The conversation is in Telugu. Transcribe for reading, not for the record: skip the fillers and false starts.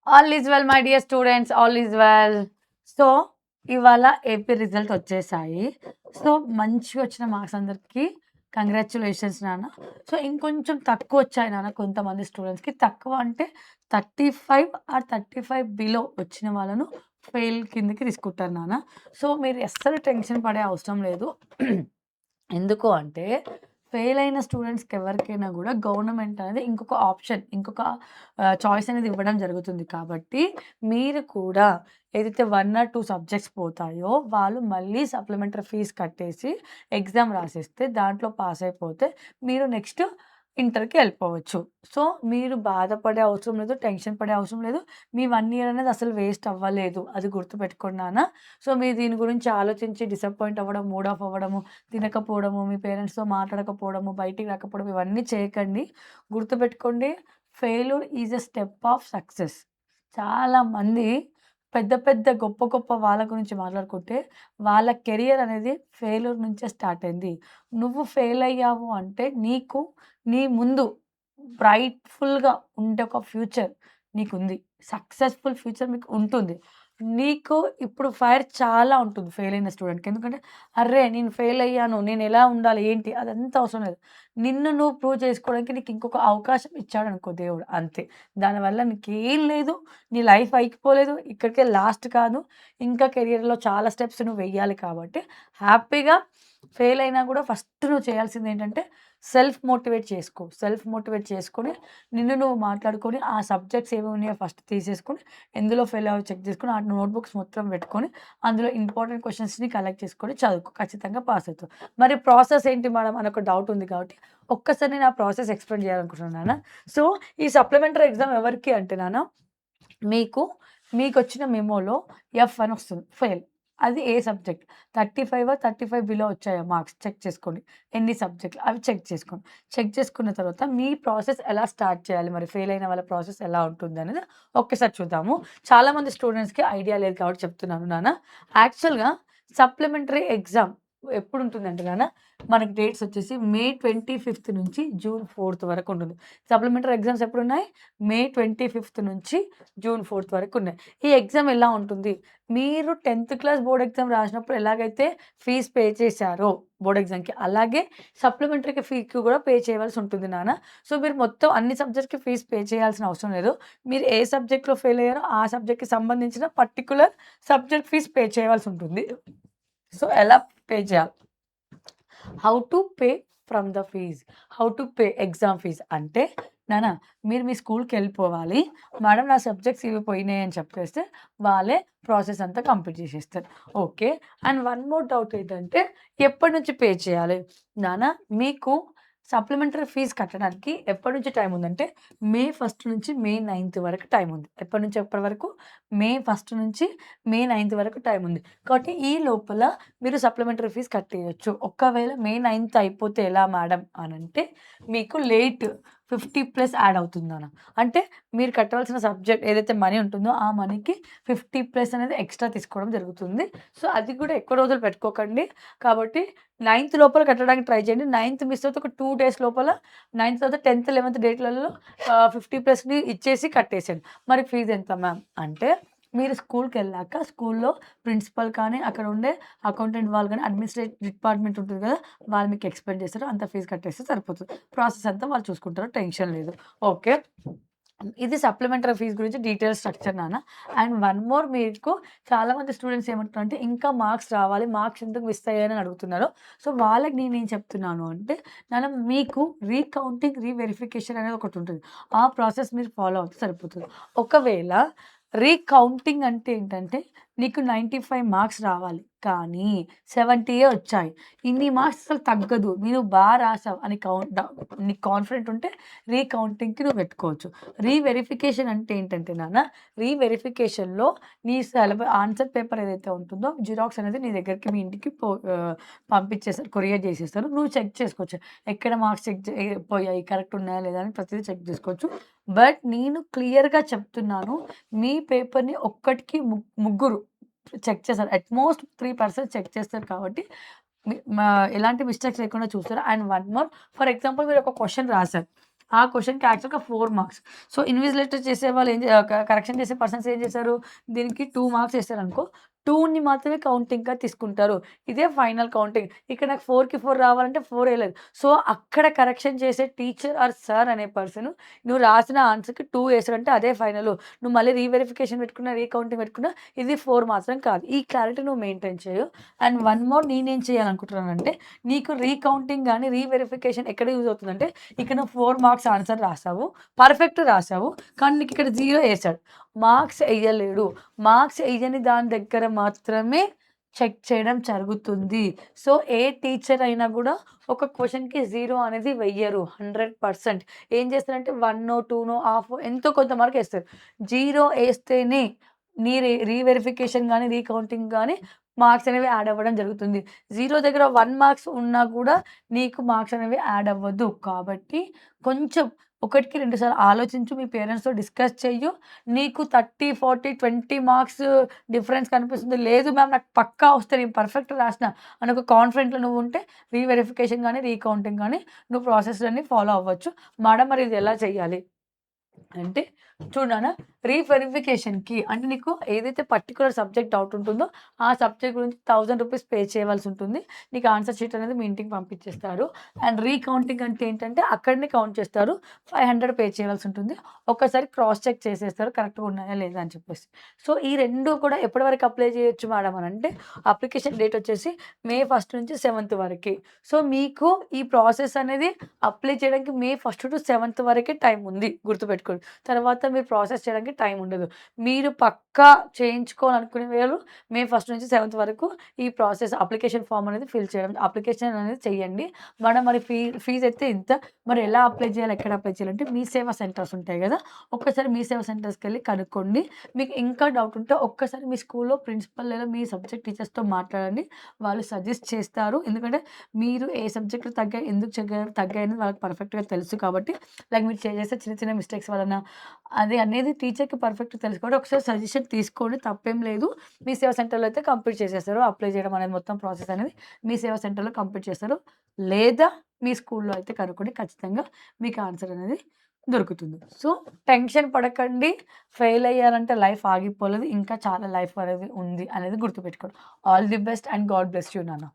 All is well my dear students, all is well. So, ఇవాళ ఏపీ రిజల్ట్ వచ్చేసాయి. సో, మంచిగా వచ్చిన మార్క్స్ అందరికి కంగ్రాచ్యులేషన్స్ నాన్న. సో, ఇంకొంచెం తక్కువొచ్చాయి నాన్న కొంతమంది స్టూడెంట్స్‌కి. తక్కువ అంటే 35 ఆర్ 35 బిలో వచ్చిన వాళ్ళను ఫెయిల్ కిందకి తీసుకుంటారు నాన్న. సో, మీరు అస్సలు టెన్షన్ పడే అవసరం లేదు. ఎందుకు అంటే, ఫెయిల్ అయిన స్టూడెంట్స్‌కి ఎవరికైనా గూడా గవర్నమెంట్ అనేది ఇంకొక ఆప్షన్, ఇంకొక చాయిస్ అనేది ఇవ్వడం జరుగుతుంది. కాబట్టి మీరు కూడా ఏదైతే 1 ఆర్ 2 సబ్జెక్ట్స్ పోతాయో, వాళ్ళు మళ్ళీ సప్లిమెంటరీ ఫీజ్ కట్టేసి ఎగ్జామ్ రాసేస్తే దాంట్లో పాస్ అయిపోతే మీరు నెక్స్ట్ ఇంటర్‌కి ఎళ్ళిపోవచ్చు. సో, మీరు బాధపడే అవసరం లేదు. టెన్షన్ పడే అవసరం లేదు. మీ 1 ఇయర్ అనేది అసలు వేస్ట్ అవ్వలేదు. అది గుర్తుపెట్టుకోండి నాన్న. సో, మీరు దీని గురించి ఆలోచించి డిసప్పాయింట్ అవ్వడం, మూడ్ ఆఫ్ అవ్వడము, తినకపోవడము, మీ పేరెంట్స్‌తో మాట్లాడకపోవడము, బయటికి రాకపోవడం ఇవన్నీ చేయకండి. గుర్తుపెట్టుకోండి, failure is a step of success. చాలామంది పెద్ద పెద్ద గొప్ప గొప్ప వాళ్ళ గురించి మాట్లాడుకుంటే, వాళ్ళ కెరియర్ అనేది ఫెయిల్యూర్ నుంచే స్టార్ట్ అయింది. నువ్వు ఫెయిల్ అయ్యావు అంటే నీకు నీ ముందు బ్రైట్‌ఫుల్‌గా ఉండే ఒక ఫ్యూచర్ నీకుంది. సక్సెస్‌ఫుల్ ఫ్యూచర్ మీకు ఉంటుంది. నీకు ఇప్పుడు ఫైర్ చాలా ఉంటుంది ఫెయిల్ అయిన స్టూడెంట్‌కి. ఎందుకంటే, అర్రే! నేను ఫెయిల్ అయ్యాను. నేనెలా ఉండాలి? ఏంటి? అదంతా అవసరం లేదు. నిన్ను నువ్వు ప్రూవ్ చేసుకోవడానికి నీకు ఇంకొక అవకాశం ఇచ్చాడనుకో దేవుడు అంతే. దానివల్ల నీకేం లేదు. నీ లైఫ్ అయిపోలేదు. ఇక్కడికే లాస్ట్ కాదు. ఇంకా కెరియర్‌లో చాలా స్టెప్స్ నువ్వు వెయ్యాలి కాబట్టి హ్యాపీగా ఫెయిల్ అయినా కూడా ఫస్ట్ నువ్వు చేయాల్సిందేంటంటే సెల్ఫ్ మోటివేట్ చేసుకో. సెల్ఫ్ మోటివేట్ చేసుకొని నిన్ను నువ్వు మాట్లాడుకొని ఆ సబ్జెక్ట్స్ ఏవి ఉన్నాయో ఫస్ట్ తీసేసుకొని ఎందులో ఫెయిల్ అయ్యావో చెక్ చేసుకొని ఆ నోట్‌బుక్స్ మొత్తం పెట్టుకొని అందులో ఇంపార్టెంట్ క్వెషన్స్‌ని కలెక్ట్ చేసుకొని చదువుకో. ఖచ్చితంగా పాస్ అవుతావు. మరి ప్రాసెస్ ఏంటి మేడం అని ఒక డౌట్ ఉంది కాబట్టి ఒక్కసారి నేను ఆ ప్రాసెస్ ఎక్స్‌ప్లెయిన్ చేయాలనుకుంటున్నాను నాన్న. సో, ఈ సప్లిమెంటరీ ఎగ్జామ్ ఎవరికి అంటే నాన్న మీకు మీకొచ్చిన మెమోలో ఎఫ్ అని వస్తుంది. ఫెయిల్. అది ఏ సబ్జెక్ట్. 35 బిలో వచ్చాయా మార్క్స్ చెక్ చేసుకోండి. ఎన్ని సబ్జెక్ట్‌లు అవి చెక్ చేసుకోండి. చెక్ చేసుకున్న తర్వాత మీ ప్రాసెస్ ఎలా స్టార్ట్ చేయాలి? మరి ఫెయిల్ అయిన వాళ్ళ ప్రాసెస్ ఎలా ఉంటుందనేది ఒక్కసారి చూద్దాము. చాలామంది స్టూడెంట్స్‌కి ఐడియా లేదు కాబట్టి చెప్తున్నాను నాన్న. యాక్చువల్‌గా సప్లిమెంటరీ ఎగ్జామ్ ఎప్పుడుంటుందంటే నాన్న, మనకి డేట్స్ వచ్చేసి మే 25 నుంచి జూన్ 4 వరకు ఉంటుంది. Supplementary exams ఎప్పుడున్నాయి? మే 25 నుంచి జూన్ 4 వరకున్నాయి. ఈ ఎగ్జామ్ ఎలా ఉంటుంది? మీరు 10థ్ క్లాస్ బోర్డ్ ఎగ్జామ్ రాసినప్పుడు ఎలాగైతే ఫీజ్ పే చేశారో బోర్డ్ ఎగ్జామ్‌కి, అలాగే సప్లిమెంటరీకి ఫీకి కూడా పే చేయవలసి ఉంటుంది నాన్న. సో, మీరు మొత్తం అన్ని సబ్జెక్ట్స్‌కి ఫీజ్ పే చేయాల్సిన అవసరం లేదు. మీరు ఏ సబ్జెక్ట్‌లో ఫెయిల్ అయ్యారో ఆ సబ్జెక్ట్‌కి సంబంధించిన పర్టిక్యులర్ సబ్జెక్ట్ ఫీజ్ పే చేయవలసి ఉంటుంది. సో, ఎలా పే చేయాలి? How to pay from the fees. How to pay exam fees అంటే, నాన్న మీరు మీ స్కూల్‌కెళ్ళిపోవాలి. మేడం నా సబ్జెక్ట్స్ ఇవి పోయినాయి అని చెప్పేస్తే, వాళ్ళే ప్రాసెస్ అంతా కంప్లీట్ చేసేస్తారు. Okay. And one more doubt ఏంటంటే, ఎప్పటి నుంచి పే చేయాలి? నాన్న మీకు సప్లిమెంటరీ ఫీజ్ కట్టడానికి ఎప్పటి నుంచి టైం ఉందంటే, మే 1 నుంచి మే 9 వరకు టైం ఉంది. ఎప్పటి నుంచి ఎప్పటి వరకు? మే 1 నుంచి మే 9 వరకు టైం ఉంది. కాబట్టి ఈ లోపల మీరు సప్లిమెంటరీ ఫీజ్ కట్టేయొచ్చు. ఒకవేళ మే 9 అయిపోతే ఎలా మేడం అనంటే, మీకు లేట్ 50+ యాడ్ అవుతుంది నాన్న. అంటే మీరు కట్టవలసిన సబ్జెక్ట్ ఏదైతే మనీ ఉంటుందో, ఆ మనీకి 50+ అనేది ఎక్స్‌ట్రా తీసుకోవడం జరుగుతుంది. సో, అది కూడా ఎక్కువ రోజులు పెట్టుకోకండి. కాబట్టి 9థ్ లోపల కట్టడానికి ట్రై చేయండి. 9థ్ మిస్ అవుతే ఒక 2 డేస్ లోపల 9థ్ తర్వాత 10థ్, 11థ్ డేట్‌లలో 50+ని ఇచ్చేసి కట్టేసేయండి. మరి ఫీజ్ ఎంత మ్యామ్ అంటే, మీరు స్కూల్‌కెళ్ళాక స్కూల్‌లో ప్రిన్సిపల్ కానీ, అక్కడ ఉండే అకౌంటెంట్ వాళ్ళు గాని, అడ్మినిస్ట్రేటివ్ డిపార్ట్‌మెంట్ ఉంటుంది కదా! వాళ్ళు మీకు ఎక్స్‌ప్లెయిన్ చేస్తారు. అంత ఫీజ్ కట్టేస్తే సరిపోతది. ప్రాసెస్ అంతా వాళ్ళు చూసుకుంటారు. టెన్షన్ లేదు. ఓకే. ఇది సప్లిమెంటరీ ఫీజ్ గురించి డీటెయిల్ స్ట్రక్చర్ నాన్న. అండ్ వన్ మోర్ మీకు చాలామంది స్టూడెంట్స్ ఏమంటున్నారంటే, ఇంకా మార్క్స్ రావాలి. మార్క్స్ ఎందుకు మిస్ అయ్యాయని అడుగుతున్నారు. సో, వాళ్ళకి నేనేం చెప్తున్నాను అంటే, నాన్న మీకు రీకౌంటింగ్, రీవెరిఫికేషన్ అనేది ఒకటుంటది. ఆ ప్రాసెస్ మీరు ఫాలో అవుతే సరిపోతది. ఒకవేళ రీకౌంటింగ్ అంటే ఏంటంటే, నీకు 95 మార్క్స్ రావాలి. కానీ 70 వచ్చాయి. ఇన్ని మార్క్స్ అసలు తగ్గదు. నేను రాసావు అని నీకు కాన్ఫిడెంట్ ఉంటే రీకౌంటింగ్‌కి నువ్వు పెట్టుకోవచ్చు. రీవెరిఫికేషన్ అంటే ఏంటంటే నాన్న, రీవెరిఫికేషన్‌లో నీ ఆన్సర్ పేపర్ ఏదైతే ఉంటుందో జిరాక్స్ అనేది నీ దగ్గరికి మీ ఇంటికి పంపించేస్తారు. కొరియర్ చేసేస్తారు. నువ్వు చెక్ చేసుకోవచ్చు. ఎక్కడ మార్క్స్ చెక్ పోయాయి, కరెక్ట్ ఉన్నాయా లేదా అని ప్రతిదీ చెక్ చేసుకోవచ్చు. బట్ నేను క్లియర్‌గా చెప్తున్నాను. మీ పేపర్‌ని ఒక్కటికి ముగ్గురు చెక్ చేస్తారు. అట్‌మోస్ట్ 3% చెక్ చేస్తారు కాబట్టి మీ మా ఎలాంటి మిస్టేక్స్ లేకుండా చూస్తారు. And one more, for example మీరు ఒక క్వెషన్ రాసారు. ఆ క్వెషన్‌కి యాక్చువల్‌గా 4 మార్క్స్. సో, ఇన్విజిలేటర్ చేసేవాళ్ళు ఏం కరెక్షన్ చేసే పర్సన్స్ ఏం చేశారు, దీనికి 2 మార్క్స్ ఏసారనుకో, 2ని మాత్రమే కౌంటింగ్‌గా తీసుకుంటారు. ఇదే ఫైనల్ కౌంటింగ్. ఇక్కడ నాకు 4కి 4 రావాలంటే 4 ఎయలేదు. సో, అక్కడ కరెక్షన్ చేసే టీచర్ ఆర్ సార్ అనే పర్సన్ నువ్వు రాసిన ఆన్సర్‌కి 2 ఏసాడంటే అదే ఫైనలు. నువ్వు మళ్ళీ రీవెరిఫికేషన్ పెట్టుకున్నా, రీకౌంటింగ్ పెట్టుకున్నా ఇది 4 మాత్రం కాదు. ఈ క్లారిటీ నువ్వు మెయింటైన్ చెయ్యు. అండ్ వన్ మోర్ నేనేం చేయాలనుకుంటున్నానంటే, నీకు రీకౌంటింగ్ గాని, రీవెరిఫికేషన్ ఎక్కడ యూజ్ అవుతుందంటే, ఇక్కడ నువ్వు 4 మార్క్స్ ఆన్సర్ రాసావు. పర్ఫెక్ట్ రాసావు. కానీ నీకిక్కడ 0 ఏసాడు. మార్క్స్ ఎయ్యలేడు. మార్క్స్ ఎయ్యని దాని దగ్గర మాత్రమే చెక్ చేయడం జరుగుతుంది. సో, ఏ టీచర్ అయినా గూడా ఒక క్వెషన్‌కి 0 అనేది వెయ్యరు 100%. ఏం చేస్తారంటే 1నో, 2నో, హాఫో ఎంతో కొంత మార్క్ ఏస్తారు. 0 ఏస్తేనే నీ రీవెరిఫికేషన్ గాని, రీకౌంటింగ్ గాని మార్క్స్ అనేవి యాడ్ అవ్వడం జరుగుతుంది. 0 దగ్గర 1 మార్క్స్ ఉన్నా కూడా నీకు మార్క్స్ అనేవి యాడ్ అవ్వదు. కాబట్టి కొంచెం ఒకటికి 2 సార్లు ఆలోచించు. మీ పేరెంట్స్‌తో డిస్కస్ చెయ్యు. నీకు 30, 40, 20 మార్క్స్ డిఫరెన్స్ కనిపిస్తుంది. లేదు మ్యామ్ నాకు పక్కా వస్తాయి. నేను పర్ఫెక్ట్ రాసిన అని ఒక కాన్ఫిడెంట్‌లో నువ్వుంటే రీవెరిఫికేషన్ గాని, రీకౌంటింగ్ గాని నువ్వు ప్రాసెస్‌లన్నీ ఫాలో అవ్వచ్చు. మేడం మరి ఇది ఎలా చేయాలి? అంటే చూడు నాన్న, రీవెరిఫికేషన్‌కి అంటే నీకు ఏదైతే పర్టిక్యులర్ సబ్జెక్ట్ డౌట్ ఉంటుందో, ఆ సబ్జెక్ట్ గురించి ₹1000 పే చేయవలసి ఉంటుంది. నీకు ఆన్సర్ షీట్ అనేది మీ ఇంటికి పంపించేస్తారు. అండ్ రీకౌంటింగ్ అంటే ఏంటంటే అక్కడనే కౌంట్ చేస్తారు. 500 పే చేయవలసి ఉంటుంది. ఒక్కసారి క్రాస్ చెక్ చేసేస్తారు కరెక్ట్‌గా ఉన్నాయా లేదా అని చెప్పేసి. సో, ఈ 2 కూడా ఎప్పటి వరకు అప్లై చేయొచ్చు మేడం అనంటే, అప్లికేషన్ డేట్ వచ్చేసి మే 1 నుంచి 7th వరకి. సో, మీకు ఈ ప్రాసెస్ అనేది అప్లై చేయడానికి మే 1 టు 7th వరకే టైం ఉంది గుర్తుపెట్టుకోండి. తర్వాత మీరు ప్రాసెస్ చేయడానికి టైం ఉండదు. మీరు పక్కా చేయించుకోవాలనుకునే వాళ్ళు మే 1 నుంచి 7th వరకు ఈ ప్రాసెస్ అప్లికేషన్ ఫార్మ్ అనేది ఫిల్ చేయడం అప్లికేషన్ అనేది చేయండి. మేడం మరి ఫీజయితే ఇంత. మరి ఎలా అప్లై చేయాలి? ఎక్కడ అప్లై చేయాలంటే మీ సేవా సెంటర్స్ ఉంటాయి గదా! ఒక్కసారి మీ సేవా సెంటర్స్‌కెళ్ళి కనుక్కోండి. మీకు ఇంకా డౌట్ ఉంటే ఒక్కసారి మీ స్కూల్‌లో ప్రిన్సిపల్ లేదా మీ సబ్జెక్ట్ టీచర్స్‌తో మాట్లాడండి. వాళ్ళు సజెస్ట్ చేస్తారు. ఎందుకంటే మీరు ఏ సబ్జెక్ట్‌లో తగ్గాయి, ఎందుకు తగ్గాయని వాళ్ళకి పర్ఫెక్ట్‌గా తెలుసు కాబట్టి, లైక్ మీరు చేసే చిన్న చిన్న మిస్టేక్స్ వలన అది అనేది టీచర్‌కి పర్ఫెక్ట్‌గా తెలుసు కాబట్టి ఒకసారి సజెషన్ తీసుకోండి తప్పేం లేదు. మీ సేవా సెంటర్‌లో అయితే కంప్లీట్ చేసేస్తారు. అప్లై చేయడం అనేది మొత్తం ప్రాసెస్ అనేది మీ సేవా సెంటర్‌లో కంప్లీట్ చేస్తారు. లేదా మీ స్కూల్‌లో అయితే కనుక్కోండి ఖచ్చితంగా మీకు ఆన్సర్ అనేది దొరుకుతుంది. సో, టెన్షన్ పడకండి. ఫెయిల్ అయ్యారంటే లైఫ్ ఆగిపోలేదు. ఇంకా చాలా లైఫ్ అనేది ఉంది అనేది గుర్తుపెట్టుకోండి. All the best and God bless you నాన్న.